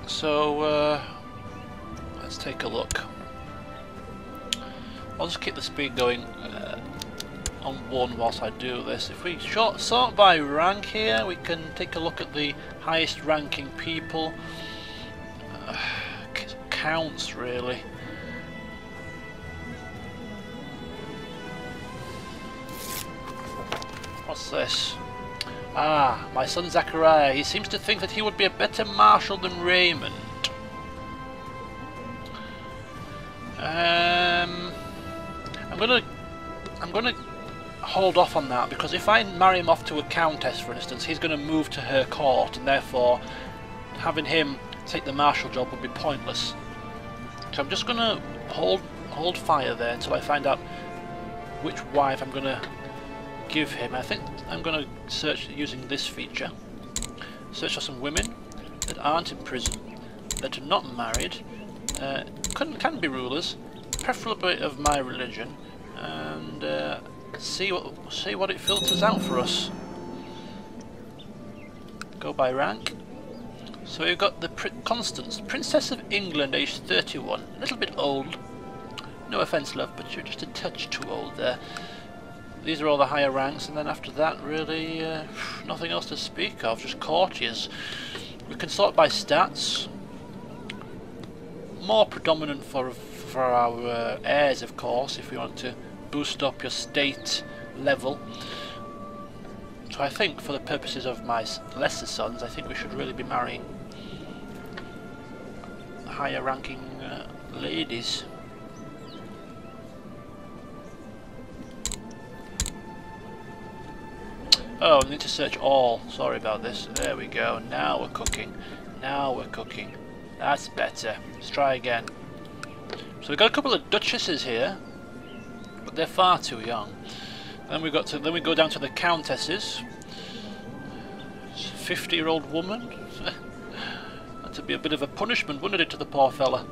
So let's take a look. I'll just keep the speed going on 1 whilst I do this. If we sort by rank here, we can take a look at the highest ranking people. Counts really. What's this? Ah, my son Zachariah. He seems to think that he would be a better marshal than Raymond. I'm gonna hold off on that, because if I marry him off to a countess, for instance, he's gonna move to her court, and therefore having him take the marshal job would be pointless. So I'm just gonna hold fire there until I find out which wife I'm gonna give him. I think I'm gonna search using this feature. Search for some women that aren't in prison, that are not married, can be rulers, preferably of my religion, and see what it filters out for us. Go by rank. So we've got the Constance, Princess of England, aged 31, a little bit old. No offence, love, but you're just a touch too old there. These are all the higher ranks, and then after that, really, nothing else to speak of, just courtiers. We can sort by stats. More predominant for our heirs, of course, if we want to boost up your state level. So I think, for the purposes of my lesser sons, I think we should really be marrying higher ranking ladies. Oh, I need to search all. Sorry about this. There we go. Now we're cooking. Now we're cooking. That's better. Let's try again. So we've got a couple of duchesses here, but they're far too young. Then we go down to the countesses. 50-year-old woman. That'd be a bit of a punishment, wouldn't it, to the poor fella?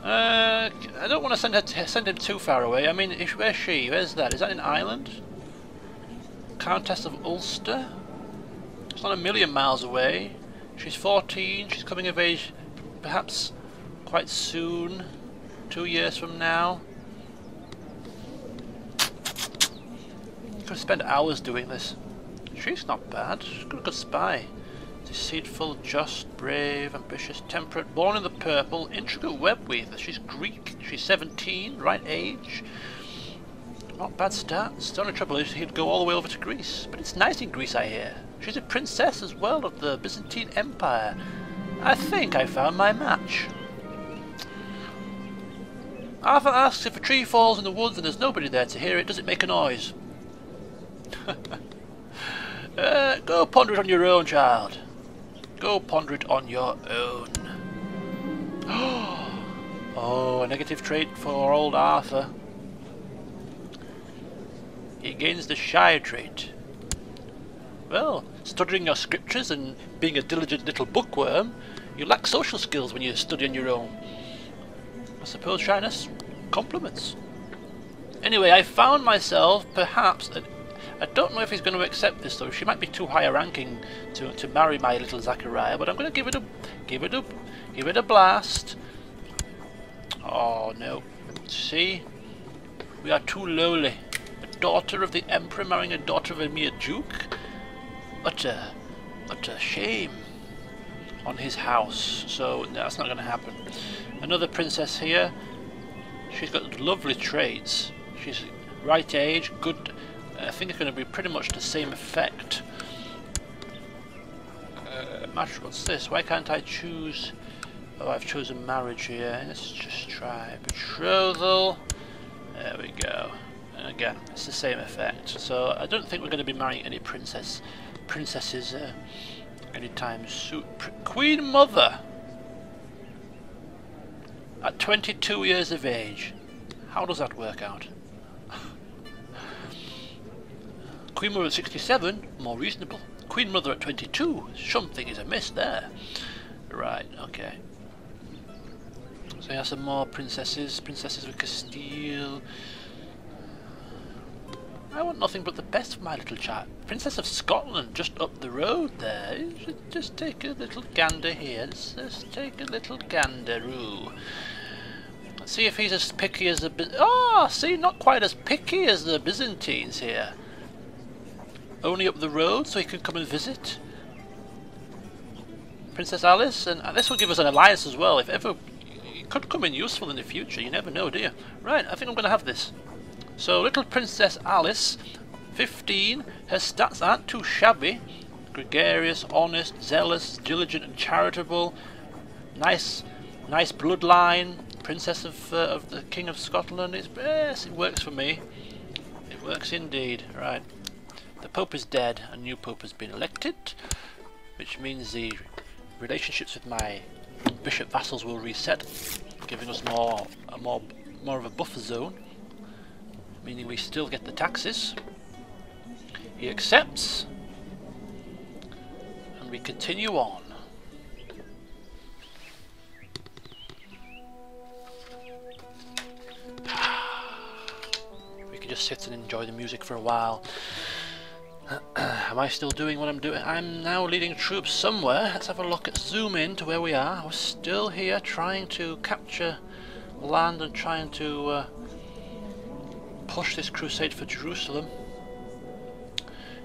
I don't want to send him too far away. I mean, where's she? Where's that? Is that in Ireland? Countess of Ulster? It's not a million miles away. She's 14. She's coming of age, perhaps quite soon. 2 years from now. Could spend hours doing this. She's not bad. She's got a good spy. Deceitful, just, brave, ambitious, temperate, born in the purple, intricate web weaver. She's Greek. She's 17, right age. Not bad stats. The only trouble is he'd go all the way over to Greece. But it's nice in Greece, I hear. She's a princess as well of the Byzantine Empire. I think I found my match. Arthur asks, if a tree falls in the woods and there's nobody there to hear it, does it make a noise? Go ponder it on your own, child. Go ponder it on your own. Oh, a negative trait for old Arthur. He gains the shy trait. Well, studying your scriptures and being a diligent little bookworm, you lack social skills when you study on your own. I suppose shyness compliments. Anyway, I found myself, perhaps, I don't know if he's going to accept this though. She might be too high a ranking to marry my little Zachariah, but I'm going to give it a blast. Oh no! See, we are too lowly. A daughter of the Emperor marrying a daughter of a mere duke. Utter shame on his house. So no, that's not going to happen. Another princess here. She's got lovely traits. She's right age, good. I think it's going to be pretty much the same effect. Match. What's this? Why can't I choose? Oh, I've chosen marriage here. Let's just try betrothal. There we go. And again, it's the same effect. So I don't think we're going to be marrying any princesses anytime soon. Queen Mother at 22 years of age. How does that work out? Queen Mother at 67, more reasonable. Queen Mother at 22, something is amiss there. Right, okay. So we have some more princesses. Princesses of Castile. I want nothing but the best for my little child. Princess of Scotland, just up the road there. You should just take a little gander here. Just take a little gander-oo. Let's see if he's as picky as the... Ah, see, not quite as picky as the Byzantines here. Only up the road so he can come and visit. Princess Alice, and this will give us an alliance as well. If ever... It could come in useful in the future, you never know, do you? Right, I think I'm going to have this. So, little Princess Alice, 15, her stats aren't too shabby. Gregarious, honest, zealous, diligent and charitable. Nice bloodline. Princess of the King of Scotland. Yes, it works for me. It works indeed. Right. The Pope is dead. A new Pope has been elected, which means the relationships with my bishop vassals will reset, giving us more of a buffer zone. Meaning we still get the taxes. He accepts, and we continue on. We can just sit and enjoy the music for a while. Am I still doing what I'm doing? I'm now leading troops somewhere. Let's have a look at zoom in to where we are. We're still here trying to capture land and trying to push this crusade for Jerusalem.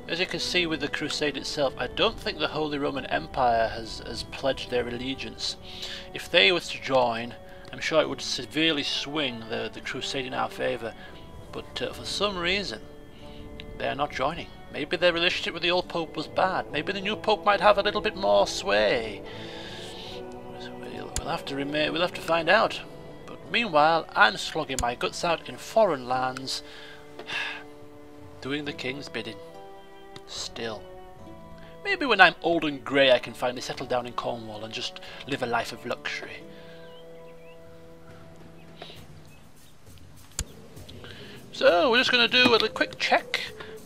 As you can see with the crusade itself, I don't think the Holy Roman Empire has pledged their allegiance. If they were to join, I'm sure it would severely swing the crusade in our favour, but for some reason they are not joining. Maybe their relationship with the old Pope was bad. Maybe the new Pope might have a little bit more sway. We'll have to find out. Meanwhile, I'm slogging my guts out in foreign lands, doing the king's bidding. Still. Maybe when I'm old and grey I can finally settle down in Cornwall and just live a life of luxury. So, we're just going to do a quick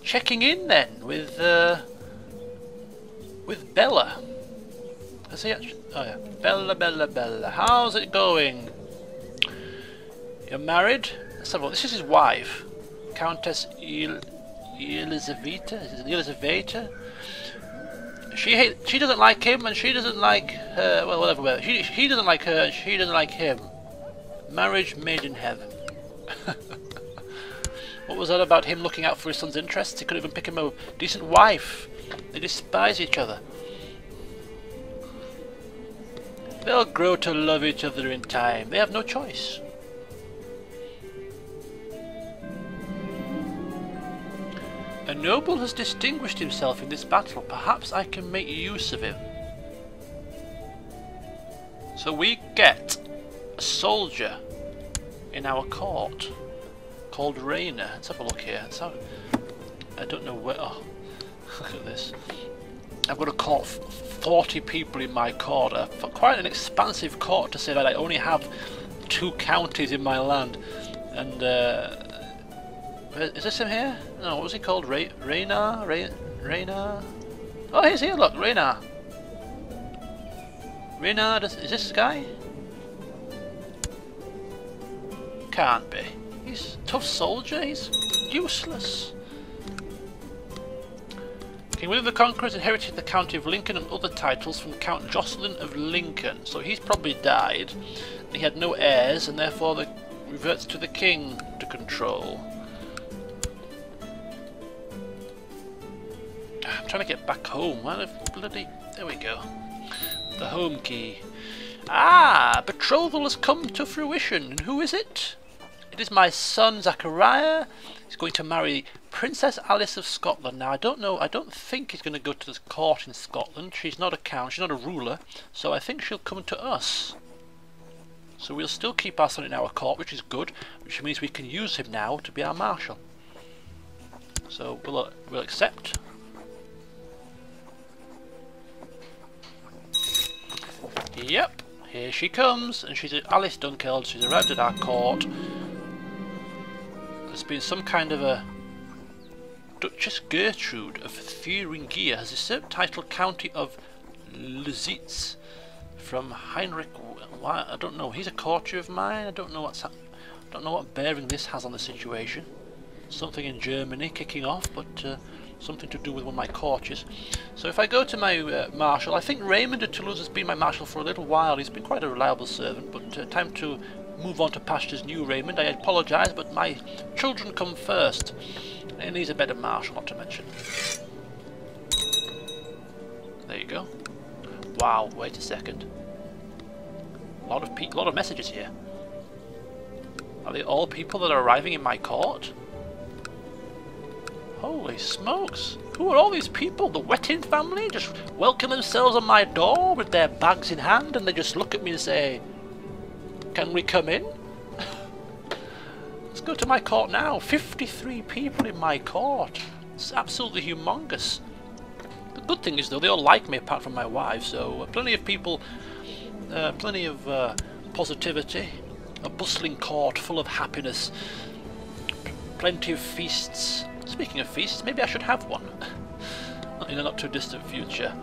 checking in then with Bella. Let's see. Oh yeah, Bella. How's it going? You're married? Let's have a look. This is his wife, Countess Elizaveta. She doesn't like him, and she doesn't like her. Well, whatever. He doesn't like her, and she doesn't like him. Marriage made in heaven. What was that about him looking out for his son's interests? He couldn't even pick him a decent wife. They despise each other. They'll grow to love each other in time. They have no choice. A noble has distinguished himself in this battle. Perhaps I can make use of him. So we get a soldier in our court called Rainer. Let's have a look here. I don't know where... Oh, look at this. I've got a court, 40 people in my court. Quite an expansive court to say that I only have 2 counties in my land. And is this him here? No, what was he called? Rainer? Oh, he's here, look, Rainer. Rainer, is this the guy? Can't be. He's a tough soldier, he's useless. King William the Conqueror inherited the county of Lincoln and other titles from Count Jocelyn of Lincoln, so he's probably died. He had no heirs, and therefore reverts to the king to control. I'm trying to get back home. Well, bloody... There we go. The home key. Ah! Betrothal has come to fruition. And who is it? It is my son Zachariah. He's going to marry Princess Alice of Scotland. Now, I don't know. I don't think he's going to go to the court in Scotland. She's not a count. She's not a ruler. So I think she'll come to us. So we'll still keep our son in our court, which is good. Which means we can use him now to be our marshal. So we'll accept. Yep, here she comes, and she's Alice Dunkeld. She's arrived at our court. There's been some kind of a Duchess Gertrude of Thuringia has usurped title County of Luzitz from Heinrich. I don't know. He's a courtier of mine. I don't know what bearing this has on the situation. something in Germany kicking off, but something to do with one of my courtiers. So if I go to my marshal, I think Raymond de Toulouse has been my marshal for a little while. He's been quite a reliable servant, but time to move on to pastures new Raymond. I apologise, but my children come first, and he's a better marshal, not to mention. There you go. Wow, wait a second. A lot of messages here. Are they all people that are arriving in my court? Holy smokes! Who are all these people? The Wettin family just welcome themselves on my door with their bags in hand, and they just look at me and say, "Can we come in?" Let's go to my court now. 53 people in my court. It's absolutely humongous. The good thing is though, they all like me apart from my wife, so plenty of people, plenty of positivity, a bustling court full of happiness, plenty of feasts. Speaking of feasts, maybe I should have one in a not too distant future.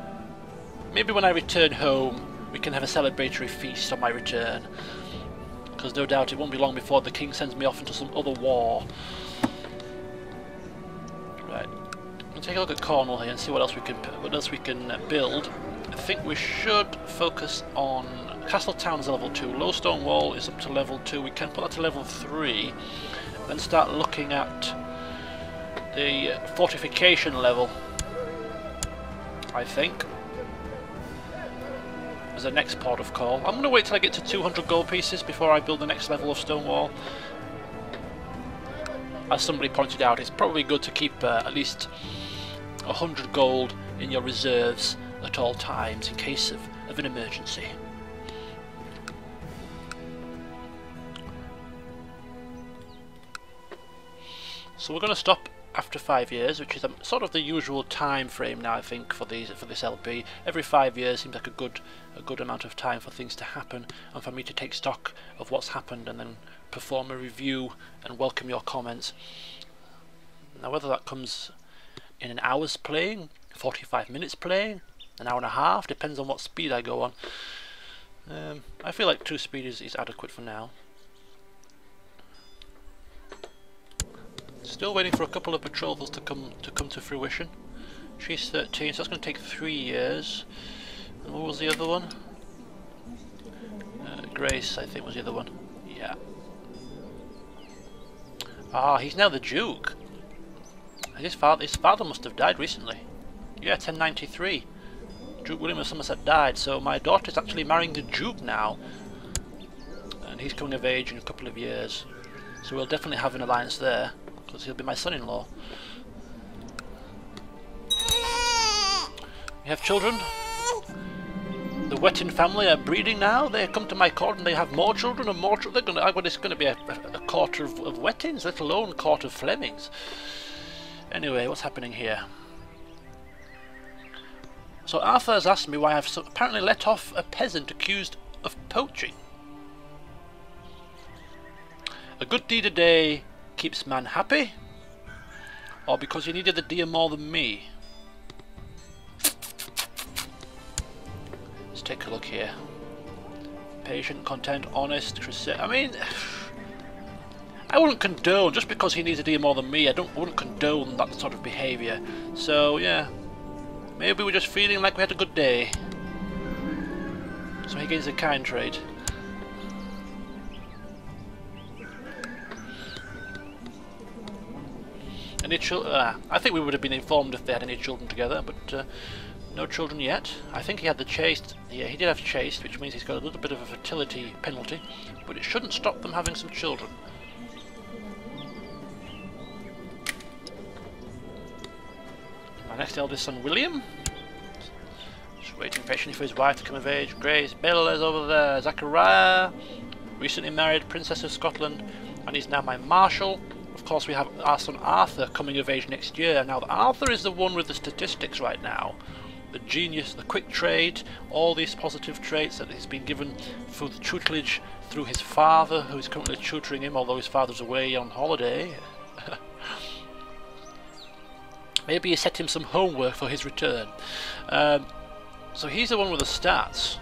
Maybe when I return home we can have a celebratory feast on my return, because no doubt it won't be long before the king sends me off into some other war. Right, we'll take a look at Cornwall here and see what else we can build. I think we should focus on Castle Town's level 2, Lowstone Wall is up to level 2, we can put that to level 3, then start looking at the fortification level, I think, as the next port of call. I'm going to wait till I get to 200 gold pieces before I build the next level of stone wall. As somebody pointed out, it's probably good to keep at least 100 gold in your reserves at all times in case of an emergency. So we're going to stop after 5 years, which is sort of the usual time frame now, I think, for this LP. Every 5 years seems like a good amount of time for things to happen, and for me to take stock of what's happened and then perform a review and welcome your comments. Now whether that comes in an hour's playing, 45 minutes playing, an hour and a half, depends on what speed I go on. I feel like 2 speed is adequate for now. Still waiting for a couple of betrothals to come to fruition. She's 13, so that's going to take 3 years. And what was the other one? Grace, I think, was the other one. Yeah. Ah, he's now the Duke. His father must have died recently. Yeah, 1093. Duke William of Somerset died, so my daughter's actually marrying the Duke now. And he's coming of age in a couple of years. So we'll definitely have an alliance there, because he'll be my son-in-law. You have children? The Wettin family are breeding now. They come to my court and they have more children and more children. It's going to be a court of Wettins, let alone a court of Flemings. Anyway, what's happening here? So Arthur has asked me why I've apparently let off a peasant accused of poaching. A good deed a day keeps man happy, or because you needed the deer more than me. Let's take a look here. Patient, content, honest, Crusader. I mean, I wouldn't condone, just because he needs a deer more than me, I wouldn't condone that sort of behaviour. So yeah, maybe we're just feeling like we had a good day. So he gains a kind trait. Any I think we would have been informed if they had any children together, but no children yet. I think he had the chaste. Yeah, he did have chaste, which means he's got a little bit of a fertility penalty, but it shouldn't stop them having some children. My next eldest son, William. Just waiting patiently for his wife to come of age. Grace, Bella's over there. Zachariah, recently married, Princess of Scotland, and he's now my marshal. Of course, we have our son Arthur coming of age next year. Now, Arthur is the one with the statistics right now. The genius, the quick trade, all these positive traits that he's been given through the tutelage through his father, who is currently tutoring him, although his father's away on holiday. Maybe he set him some homework for his return. So he's the one with the stats.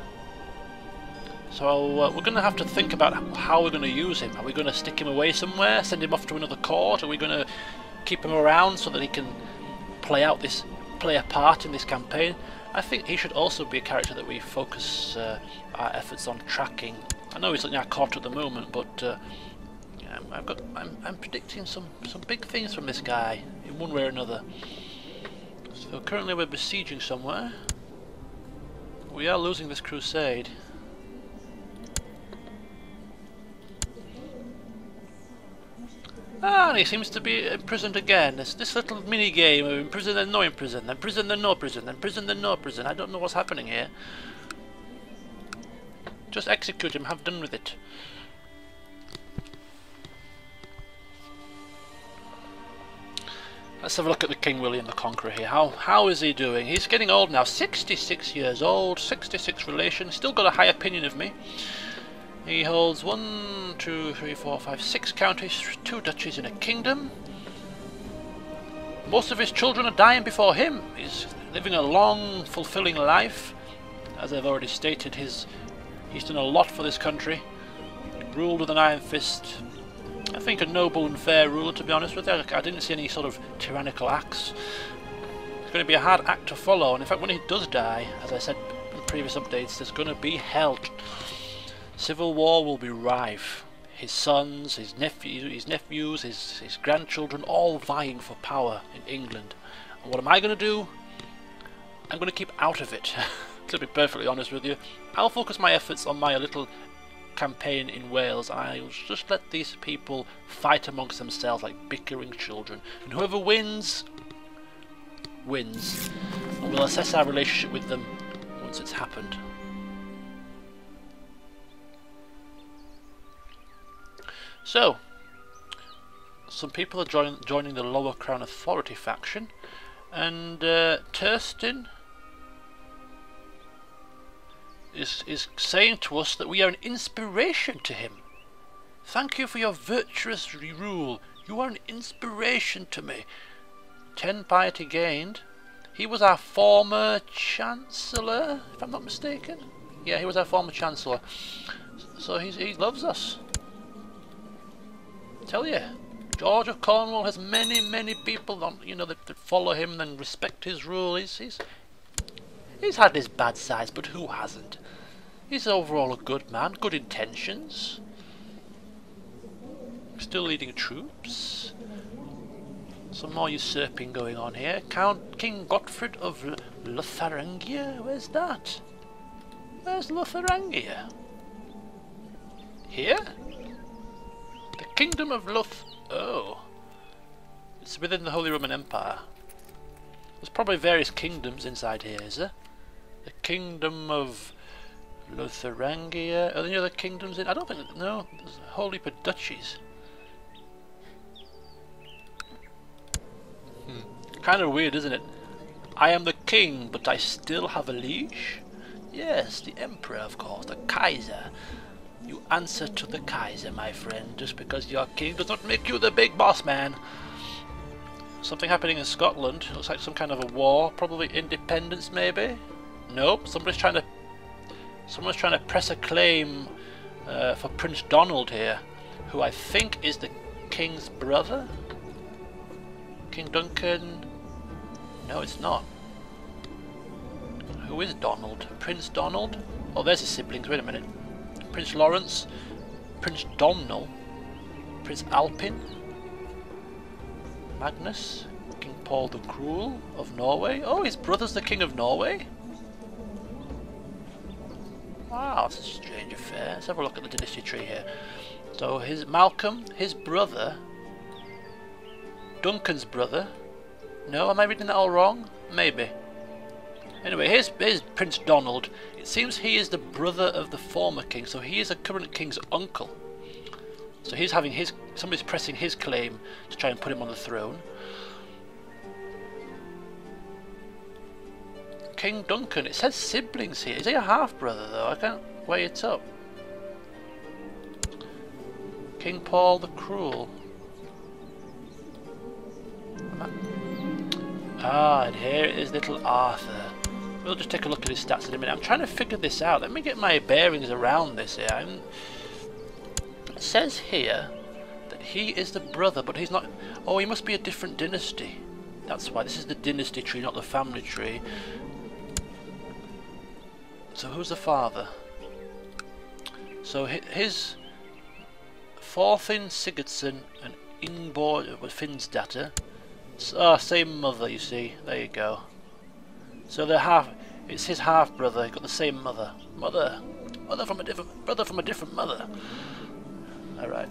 So we're going to have to think about how we're going to use him. Are we going to stick him away somewhere, send him off to another court? Are we going to keep him around so that he can play a part in this campaign? I think he should also be a character that we focus our efforts on tracking. I know he's in our court at the moment, but yeah, I'm predicting some big things from this guy in one way or another. So currently we're besieging somewhere. We are losing this crusade. Ah, and he seems to be imprisoned again. This little mini game of imprison then no imprison, then prison then no prison, then prison then no prison. I don't know what's happening here. Just execute him, have done with it. Let's have a look at the King William the Conqueror here. How is he doing? He's getting old now, 66 years old, 66 relations, still got a high opinion of me. He holds 1, 2, 3, 4, 5, 6 counties, 2 duchies and a kingdom. Most of his children are dying before him. He's living a long, fulfilling life. As I've already stated, he's done a lot for this country. Ruled with an iron fist. I think a noble and fair ruler, to be honest with you. I didn't see any sort of tyrannical acts. It's going to be a hard act to follow, and in fact when he does die, as I said in previous updates, there's going to be hell. Civil war will be rife. His sons, his nephews, his grandchildren, all vying for power in England. And what am I going to do? I'm going to keep out of it. To be perfectly honest with you, I'll focus my efforts on my little campaign in Wales, and I'll just let these people fight amongst themselves like bickering children. And whoever wins, wins. And we'll assess our relationship with them once it's happened. So, some people are joining the Lower Crown Authority faction, and Thurston is saying to us that we are an inspiration to him. Thank you for your virtuous rule. You are an inspiration to me. 10 piety gained. He was our former Chancellor, if I'm not mistaken. Yeah, he was our former Chancellor. So he loves us. Tell you, George of Cornwall has many people on, you know, that follow him and respect his rule. He's had his bad sides, but who hasn't? He's overall a good man, good intentions. Still leading troops. Some more usurping going on here. King Godfred of Lotharingia, where's that? Where's Lotharingia? Here? The Kingdom of Oh. It's within the Holy Roman Empire. There's probably various kingdoms inside here, is there? The Kingdom of Lotharingia. Are there any other kingdoms in? I don't think. No, there's a whole heap of duchies. Kind of weird, isn't it? I am the king, but I still have a liege? Yes, the Emperor, of course, the Kaiser. You answer to the Kaiser, my friend. Just because you're king does not make you the big boss man. Something happening in Scotland. Looks like some kind of a war. Probably independence, maybe? Nope. Someone's trying to press a claim for Prince Donald here, who I think is the king's brother. King Duncan. No, it's not. Who is Donald? Prince Donald? Oh, there's his siblings. Wait a minute. Prince Lawrence, Prince Domhnall, Prince Alpin, Magnus, King Paul the Cruel of Norway. Oh, his brother's the King of Norway? Wow, that's a strange affair. Let's have a look at the dynasty tree here. So, Malcolm, his brother, Duncan's brother. No, am I reading that all wrong? Maybe. Anyway, here's Prince Donald. It seems he is the brother of the former king, so he is a current king's uncle. So he's having somebody's pressing his claim to try and put him on the throne. King Duncan, it says siblings here. Is he a half-brother though? I can't weigh it up. King Paul the Cruel. Ah, and here is little Arthur. We'll just take a look at his stats in a minute. I'm trying to figure this out. Let me get my bearings around this here. It says here that he is the brother, but he's not... Oh, he must be a different dynasty. That's why. This is the dynasty tree, not the family tree. So who's the father? So his Thorfinn Sigurdsson and Ingeborg was Finnsdatter. Same mother, you see. There you go. So they're half. It's his half brother. He got the same mother. Brother from a different mother. All right.